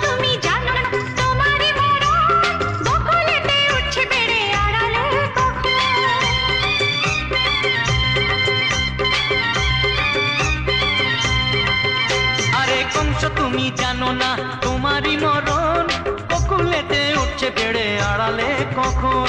তুমি জানো না তোমারই মরণ বকুলেতে উঠছে বেড়ে আড়ালে কখন। আরে কংস তুমি জানো না তোমারই মরণ বকুলেতে উঠছে বেড়ে আড়ালে কখন।